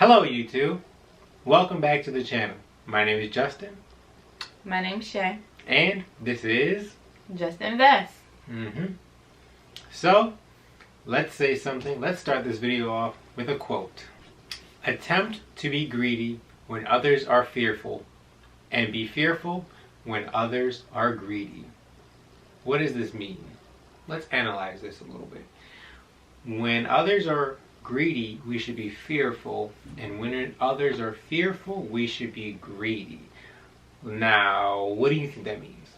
Hello YouTube, welcome back to the channel. My name is Justin. My name's Shay. And this is Just Invest. So, let's start this video off with a quote. Attempt to be greedy when others are fearful, and be fearful when others are greedy. What does this mean? Let's analyze this a little bit. When others are greedy, we should be fearful, and when others are fearful, we should be greedy. Now, what do you think that means?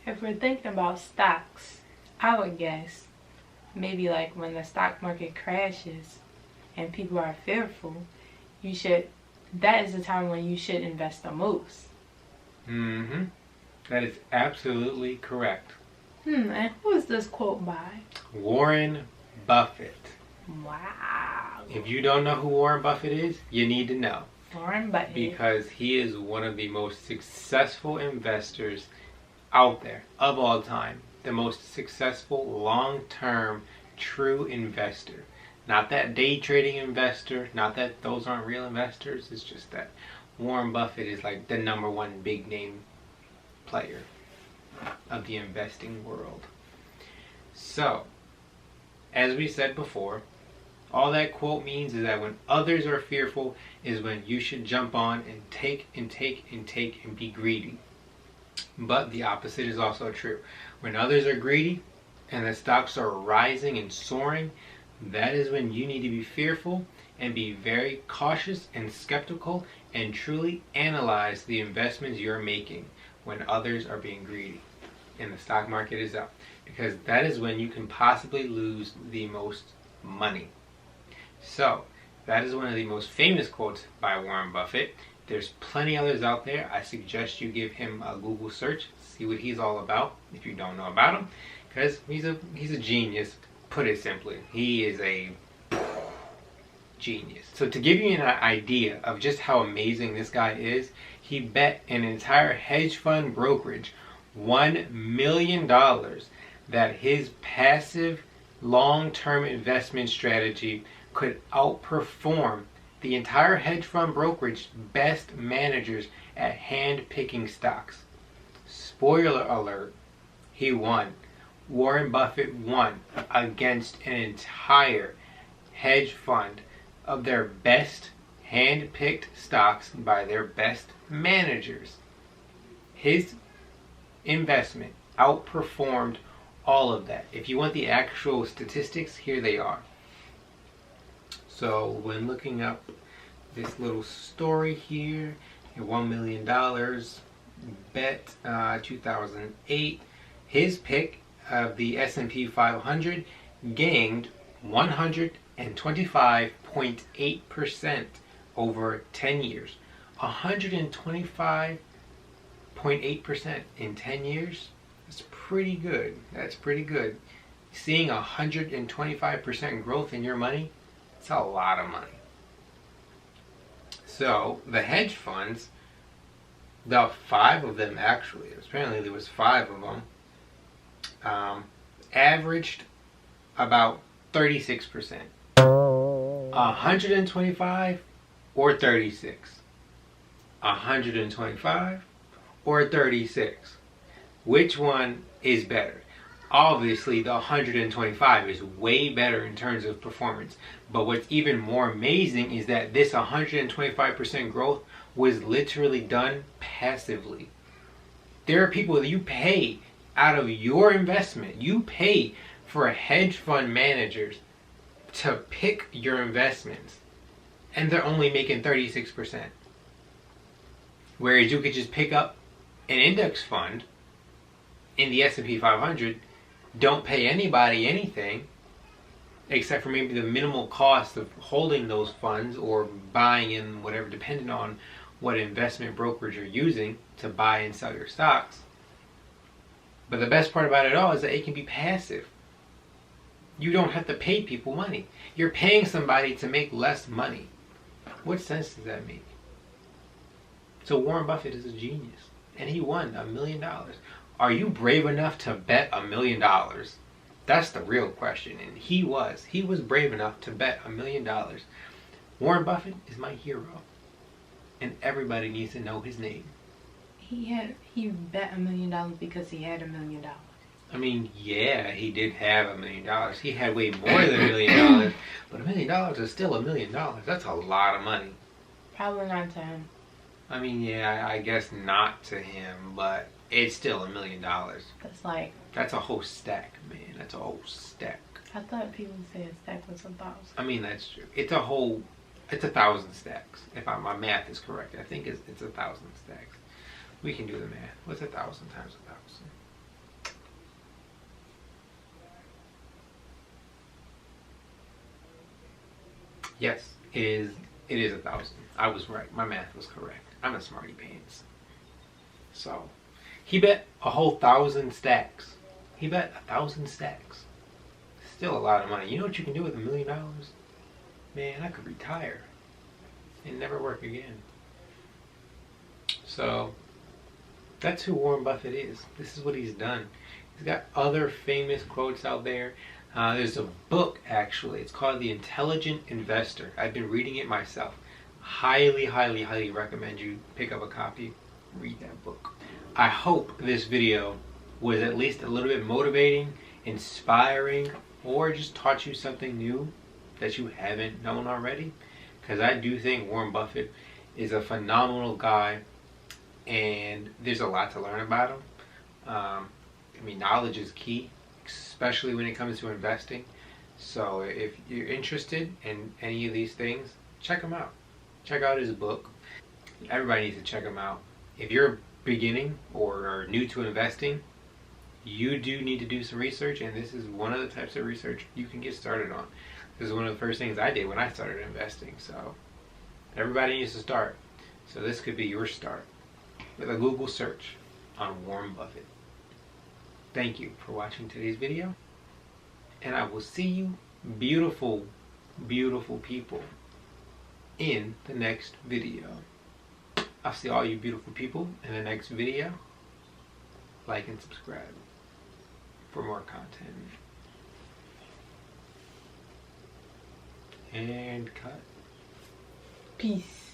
If we're thinking about stocks, I would guess maybe like when the stock market crashes and people are fearful, that is the time when you should invest the most. That is absolutely correct. And who is this quote by? Warren Buffett. Wow. If you don't know who Warren Buffett is, you need to know. Warren Buffett. Because he is one of the most successful investors out there of all time. The most successful long-term true investor. Not that day trading investor, not that those aren't real investors. It's just that Warren Buffett is like the #1 big name player of the investing world. So, as we said before, all that quote means is that when others are fearful is when you should jump on and take and be greedy. But the opposite is also true. When others are greedy and the stocks are rising and soaring, that is when you need to be fearful and be very cautious and skeptical and truly analyze the investments you're making when others are being greedy and the stock market is up. Because that is when you can possibly lose the most money. So, that is one of the most famous quotes by Warren Buffett. There's plenty others out there. I suggest you give him a Google search, see what he's all about if you don't know about him. Because he's a genius, put it simply. He is a genius. So to give you an idea of just how amazing this guy is, he bet an entire hedge fund brokerage $1 million that his passive long-term investment strategy could outperform the entire hedge fund brokerage best managers at hand-picking stocks. Spoiler alert, he won. Warren Buffett won against an entire hedge fund of their best hand-picked stocks by their best managers. His investment outperformed all of that. If you want the actual statistics, here they are. So when looking up this little story here, $1 million bet 2008, his pick of the S&P 500 gained 125.8% over 10 years. 125.8% in 10 years? That's pretty good. That's pretty good. Seeing 125% growth in your money, it's a lot of money. So, the hedge funds, the 5 of them actually, apparently there was 5 of them, averaged about 36%. 125 or 36. 125 or 36. Which one is better? Obviously, the 125 is way better in terms of performance. But what's even more amazing is that this 125% growth was literally done passively. There are people that you pay out of your investment. You pay for hedge fund managers to pick your investments. And they're only making 36%. Whereas you could just pick up an index fund in the S&P 500, don't pay anybody anything except for maybe the minimal cost of holding those funds or buying in whatever, depending on what investment brokerage you're using to buy and sell your stocks. But the best part about it all is that it can be passive. You don't have to pay people money. You're paying somebody to make less money. What sense does that make? So Warren Buffett is a genius, and he won $1 million. Are you brave enough to bet $1 million That's the real question. And he was brave enough to bet $1 million. Warren Buffett is my hero. And everybody needs to know his name. He bet $1 million because he had $1 million. I mean, yeah, he did have $1 million. He had way more than $1 million, but $1 million is still $1 million. That's a lot of money. Probably not to him. I mean, yeah, I guess not to him, but it's still $1 million. That's a whole stack, man. That's a whole stack. I thought people said a stack was 1,000. I mean, that's true. It's 1,000 stacks. If my math is correct, I think it's 1,000 stacks. We can do the math. What's 1,000 times 1,000? Yes, it is 1,000. I was right. My math was correct. I'm a smarty pants. So, he bet a whole 1,000 stacks. He bet 1,000 stacks. Still a lot of money. You know what you can do with $1 million? Man, I could retire and never work again. So, that's who Warren Buffett is. This is what he's done. He's got other famous quotes out there. There's a book, actually. It's called The Intelligent Investor. I've been reading it myself. Highly, highly, highly recommend you pick up a copy, read that book. I hope this video was at least a little bit motivating, inspiring, or just taught you something new that you haven't known already. Because I do think Warren Buffett is a phenomenal guy, and there's a lot to learn about him. I mean, knowledge is key, especially when it comes to investing. So if you're interested in any of these things, check him out. Check out his book. Everybody needs to check him out. If you're beginning or are new to investing, you do need to do some research, and this is one of the types of research you can get started on. This is one of the first things I did when I started investing. So everybody needs to start. So this could be your start with a Google search on Warren Buffett. Thank you for watching today's video, and I will see you beautiful, beautiful people in the next video. I'll see all you beautiful people in the next video. Like and subscribe for more content. And cut. Peace.